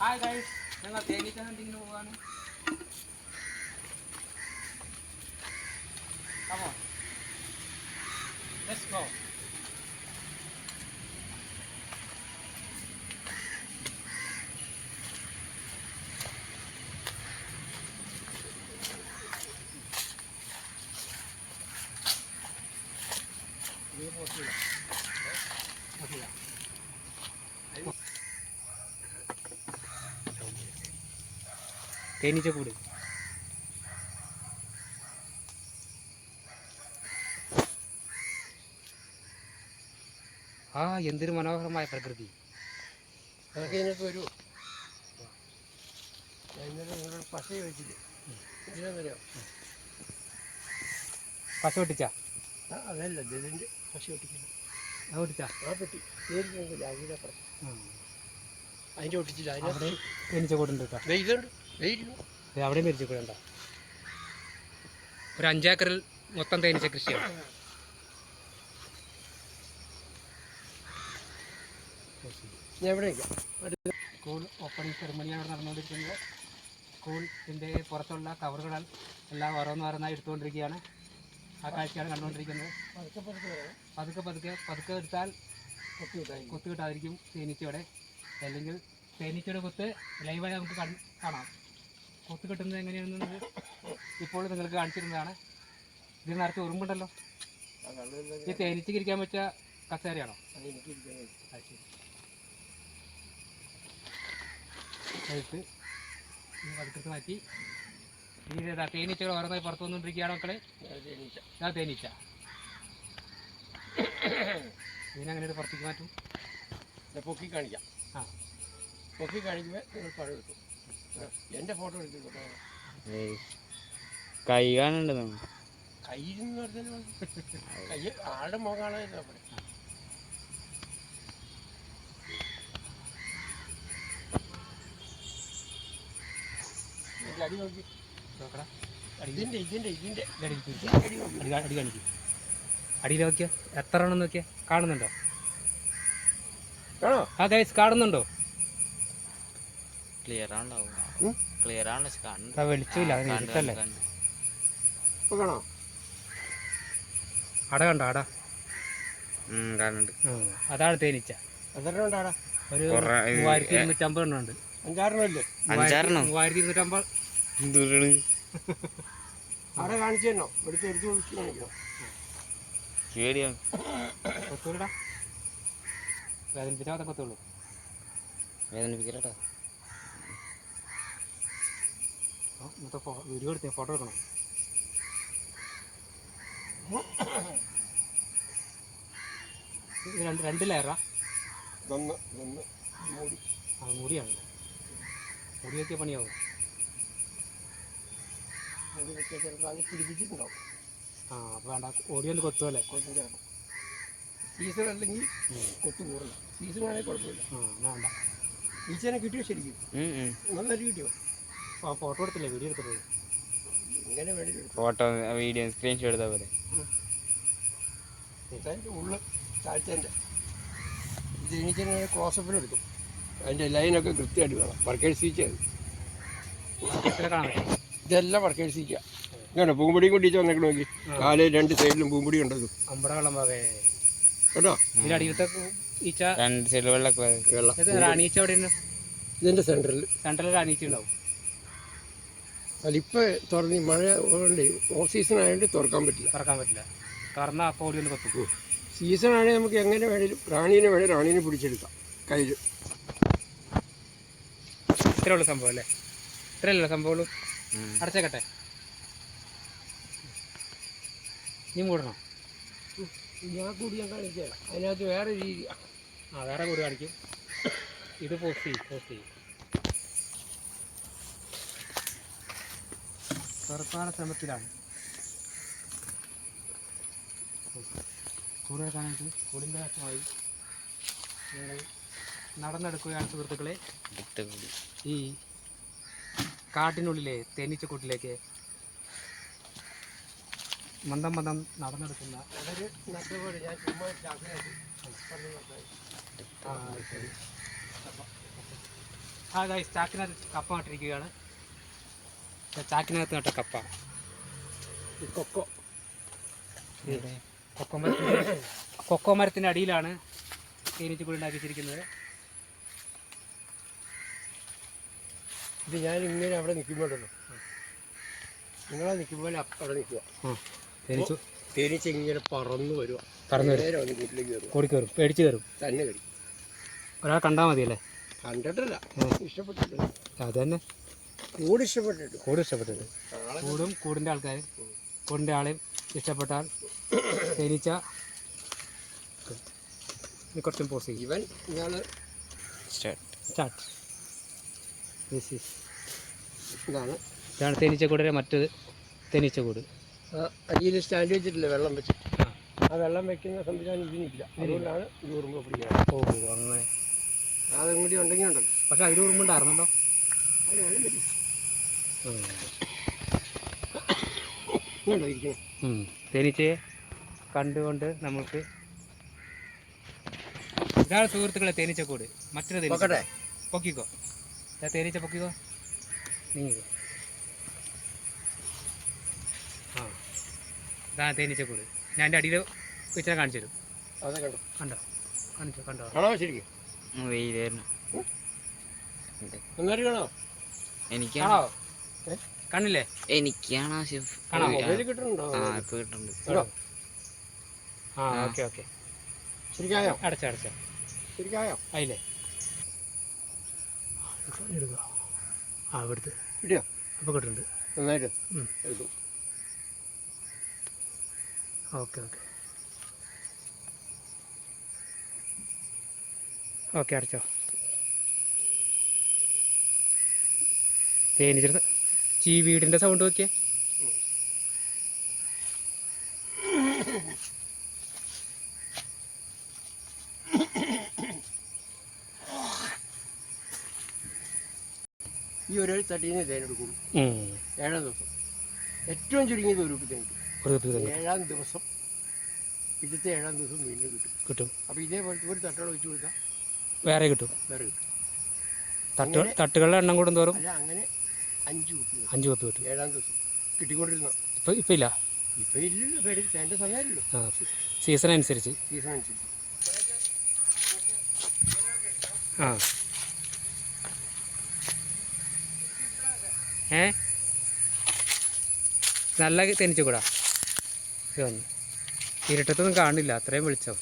Hi guys, ഞങ്ങൾ തേനീച്ച ഹണ്ടിങ്ങിന് പോവാണ്. Come on, let's go. തേനീച്ച കൂട്. ആ എന്തൊരു മനോഹരമായ പ്രകൃതി. അതൊക്കെ ഇതിനൊക്കെ വരുമോ? ഇന്നലെ നിങ്ങളോട് പശ ചോദിച്ചില്ലേ? ഇതിനെന്തറിയോ? പശ ഒട്ടിച്ചാ? അതല്ല, ഇതിൻ്റെ പശ ഒട്ടിക്കില്ല. അത് ഒട്ടിച്ചാ? ആ പെട്ടി നേരിട്ടില്ല, അതിനപ്പുറം അതിൻ്റെ ഒട്ടിച്ചില്ല. അവിടെ തേനീച്ച കൂടുണ്ട് കേട്ടോ. ഇതുണ്ട്, വെയിലുണ്ട്. അവിടെ തേനീച്ച കൂടെ ഉണ്ടോ? ഒരു 5 ഏക്കറിൽ മൊത്തം തേനീച്ച കൃഷിയാണ്. സ്കൂൾ ഓപ്പണിംഗ് സെറിമണിയാണ് നടന്നുകൊണ്ടിരിക്കുന്നത്. സ്കൂളിൻ്റെ പുറത്തുള്ള കവറുകൾ എല്ലാം ഓരോന്നോരോന്നായി എടുത്തുകൊണ്ടിരിക്കുകയാണ്. ആ കാഴ്ചയാണ് കണ്ടുകൊണ്ടിരിക്കുന്നത്. പതുക്കെ എടുത്താൽ കൊത്തു കിട്ടാതിരിക്കും തേനീച്ചയുടെ. അല്ലെങ്കിൽ തേനീച്ചയുടെ കൊത്ത് ലൈവായി നമുക്ക് കാണാം. കൊത്ത് കിട്ടുന്നത് എങ്ങനെയാണെന്ന് ഇപ്പോൾ നിങ്ങൾക്ക് കാണിച്ചിരുന്നതാണ്. ഇതിന് നേരത്തെ ഉറുമ്പുണ്ടല്ലോ. ഈ തേനീച്ചയ്ക്ക് ഇരിക്കാൻ പറ്റിയ കസേരയാണോ? എടുത്ത് പതുക്കത്ത് മാറ്റി ഈ തേനീച്ചകൾ ഓരോന്നായി പുറത്തു വന്നുകൊണ്ടിരിക്കുകയാണ് മക്കളെ. തേനീച്ച ഇതിനങ്ങനെ ഒരു പുറത്തേക്ക് മാറ്റും. പൊക്കി കാണിക്കാം. പൊക്കി കാണിക്കുമ്പോൾ നിങ്ങൾ പഴം എടുക്കും. എൻ്റെ ഫോട്ടോ എടുക്കും. കൈ കാണണ്ടോ? കയ്യിലെന്ന് പറഞ്ഞാൽ കൈ ആളുടെ മുഖം കാണാനില്ല. അവിടെ അടി നോക്കി. അടിയിൽ നോക്കിയാ എത്ര ആണെന്ന് നോക്കിയാ കാണുന്നുണ്ടോ? കാണോ? ആ ഗൈസ് കാണുന്നുണ്ടോ? ക്ലിയർ ആണല്ലോ. വെളിച്ചമില്ല, അതിന് ഇരുട്ടല്ലേ. കാണോ? അട കണ്ടോ? അട കാണുന്നുണ്ട്. അതാണ് തേനീച്ച. എത്ര ഒരു 3250 എണ്ണം ഉണ്ട്. 3250. അവിടെ കാണിച്ചു തന്നോ? എടുത്ത് എടുത്ത് വിളിച്ച് കാണിക്കണോ? കൊത്തൂടാ, വേദനിപ്പിച്ചാൽ കൊത്തുള്ളൂ. വേദനിപ്പിക്കലട്ടാ. ഇന്നത്തെ വീഡിയോ എടുത്തേ, ഫോട്ടോ എടുക്കണം. രണ്ട് ലെയറാ? മൂടിയാണ്. മുടി വെക്കിയ പണിയാവും. പിടിപ്പിച്ചിട്ടുണ്ടാവും. അപ്പോൾ വേണ്ട, ഓടി ഒന്ന് കൊത്തുമല്ലേ. സീസൺ അല്ലെങ്കിൽ കൊത്തു കൂടുതൽ. സീസൺ ആണെങ്കിൽ കുഴപ്പമില്ല. വേണ്ട. ഈച്ചനെ കിട്ടിയോ? ശരിക്കും നല്ലൊരു കിട്ടിയോ? ഫോട്ടോ എടുത്തില്ലേ? വീഡിയോ എടുത്തിട്ട് ഇങ്ങനെ വേണ്ടി ഫോട്ടോ വീഡിയോ സ്ക്രീൻഷോട്ട് എടുത്താൽ പോലെ. ഉള്ളു താഴ്ചേൻ്റെ ഇത് എനിക്കിങ്ങനെ ക്ലോസപ്പിലെടുക്കും. അതിൻ്റെ ലൈനൊക്കെ കൃത്യമായിട്ട് വേണം. വർക്കേഴ്സ് സീച്ച ഇതെല്ലാം വർക്കേഴ്സ് സീച്ച. ഇങ്ങനെ പൂമ്പൊടിയും കൊണ്ടിച്ച് വന്നേക്കണ നോക്കി. കാല് 2 സൈഡിലും പൂമ്പൊടി ഉണ്ടത്. കേട്ടോ? ഇതിൻ്റെ സെൻറ്ററിൽ റാണീച്ച ഉണ്ടാവും. അതിപ്പോൾ തുറന്ന് മഴ കൊണ്ട് ഓഫ് സീസൺ ആയതുകൊണ്ട് തുറക്കാൻ പറ്റില്ല. തുറന്നാൽ അപ്പോൾ ഓടി ഒന്ന് കൊത്തും. സീസൺ ആണെങ്കിൽ നമുക്ക് എങ്ങനെ വേണേലും റാണീനെ പിടിച്ചെടുക്കാം കയ്യിൽ. ഇത്രയുള്ള സംഭവം അല്ലേ? ഇത്രയല്ലോ സംഭവമുള്ളൂ. അടച്ചേക്കട്ടെ. നീ മൂടണം. ഞാൻ കൂടി ഞാൻ കാണിക്കാം. അതിനകത്ത് വേറെ രീതിയാണ്. വേറെ കൂടി കാണിക്കും. ഇത് പോസ്റ്റ് ചെയ്യും. തുറക്കാനുള്ള ശ്രമത്തിലാണ്. കൂടുതൽ കാണാനായിട്ട് സ്കൂളിൻ്റെ ആവശ്യമായി ഞങ്ങൾ നടന്നെടുക്കുകയാണ് സുഹൃത്തുക്കളെ. ഈ കാട്ടിനുള്ളിലെ തേനീച്ചക്കൂട്ടിലേക്ക് മന്ദം നടന്നെടുക്കുന്ന അതൊരു നഷ്ടപോലെ. ഞാൻ ചുമ്മാ ശരി. ആ ഗൈസ് ചാക്കിനകത്ത് കപ്പ നട്ടിരിക്കുകയാണ്. ചാക്കിനകത്ത് നട്ട കപ്പ. കൊക്കോ കൊക്കോ മരത്തിൻ്റെ അടിയിലാണ് തേനീച്ചക്കൂട് ഉണ്ടാക്കി വെച്ചിരിക്കുന്നത്. ഇത് ഞാൻ ഇങ്ങനെ അവിടെ നിൽക്കുമ്പോഴല്ലോ, നിങ്ങളെ നിൽക്കുമ്പോൾ അവിടെ നിൽക്കുക. തേനീച്ച ഇങ്ങനെ പറന്നു വരുക, നേരെ വന്ന് വീട്ടിലേക്ക് കയറുക, കൂടി കയറും, പേടിച്ച് കയറും, തന്നെ കയറി. ഒരാൾ കണ്ടാൽ മതിയല്ലേ? കണ്ടിട്ടില്ല, ഇഷ്ടപ്പെട്ടിട്ടില്ല. അത് തന്നെ, കൂട് ഇഷ്ടപ്പെട്ടിട്ട്, കൂട് ഇഷ്ടപ്പെട്ടിട്ട്. കൂടും കൂടിൻ്റെ ആൾക്കാർ, കൂടിൻ്റെ ആളെയും ഇഷ്ടപ്പെട്ടാൽ തേനീച്ച കുറച്ചും പോസ് ചെയ്യും. ഇവൻ ഇയാൾ സ്റ്റാർട്ട്. ഇതാണ് തേനീച്ചക്കൂടിൻ്റെ മറ്റൊരു തേനീച്ചക്കൂട്. അടിയിൽ സ്റ്റാൻഡ് വെച്ചിട്ടില്ല, വെള്ളം വെച്ച്. ആ വെള്ളം വെക്കുന്ന സംവിധാനം ഇതിനില്ല, അതുകൊണ്ടാണ് ഇത് ഉറുമ്പ് പിടിക്കുന്നത്. ഓ അങ്ങനെ. അതും കൂടി ഉണ്ടെങ്കിൽ ഉണ്ടല്ലോ. പക്ഷെ അതിൽ ഉറുമ്പുണ്ടായിരുന്നല്ലോ. തേനീച്ചയെ കണ്ടുകൊണ്ട് നമുക്ക് ഇതാണ് സുഹൃത്തുക്കളെ തേനീച്ചക്കൂട്. മറ്റൊരു തേനീച്ച പൊക്കിക്കോ, തേനീച്ച പൊക്കിക്കോ, നീങ്ങിക്കോ. ആ ഇതാണ് തേനീച്ചക്കൂട്. ഞാൻ എൻ്റെ അടിയിൽ വെച്ചാൽ കാണിച്ചു തരും. അതെ, കണ്ടോ കണ്ടോ, കാണിച്ചോ, കണ്ടോ? കാണാമോ? ശരിക്കും വെയിലായിരുന്നു. നന്നായിട്ട് കാണാമോ? എനിക്കാണോ? കണ്ണില്ലേ? എനിക്കാണോ? കാണാമോ? മൊബൈൽ കിട്ടുന്നുണ്ടോ? ആ ഇപ്പൊ കിട്ടുന്നുണ്ട്. ആ ഓക്കെ ഓക്കെ. ശരിക്കായോ? അടച്ചോ അടച്ചോ, ശരിക്കായോ? ആയില്ലേ? എടുക്കുക. ആ ഇവിടുത്തെ കിട്ടിയോ? അപ്പോൾ കിട്ടുന്നുണ്ട്. നന്നായിട്ട് എടുക്കും. ഓക്കെ ഓക്കെ ഓക്കെ, അടച്ചോ. തേനീച്ച വീടിൻ്റെ സൗണ്ട് നോക്കിയേ. ഈ ഒരു തട്ടീന്ന് തേനെടുക്കും 7 ദിവസം. ഏറ്റവും ചുരുങ്ങിയത് ഒരു കുപ്പി തേൻ കിട്ടും. 7-ാം ദിവസം, പിറ്റത്തെ 7-ാം ദിവസം വീണ്ടും കിട്ടും. അപ്പോൾ ഇതേപോലത്തെ ഒരു തട്ടോടെ വെച്ച് കൊടുത്താൽ വേറെ കിട്ടും. വേറെ കിട്ടും. തട്ടുകളുടെ എണ്ണം കൂടും തോറും അല്ല, അങ്ങനെ 5 കുപ്പി 5 കുപ്പി കിട്ടും. 7-ാം ദിവസം കിട്ടിക്കൊണ്ടിരുന്ന. ഇപ്പം ഇല്ല. ഇപ്പം ഇല്ലല്ലോ, പേടി തേൻ്റെ സമയമല്ലോ. ആ സീസൺ അനുസരിച്ച്. സീസൺ അനുസരിച്ച്. ആ നല്ല തേനീച്ചക്കൂടാ. ഇത് വന്നു ഇരുട്ടത്തൊന്നും കാണില്ല, അത്രയും വെളിച്ചം.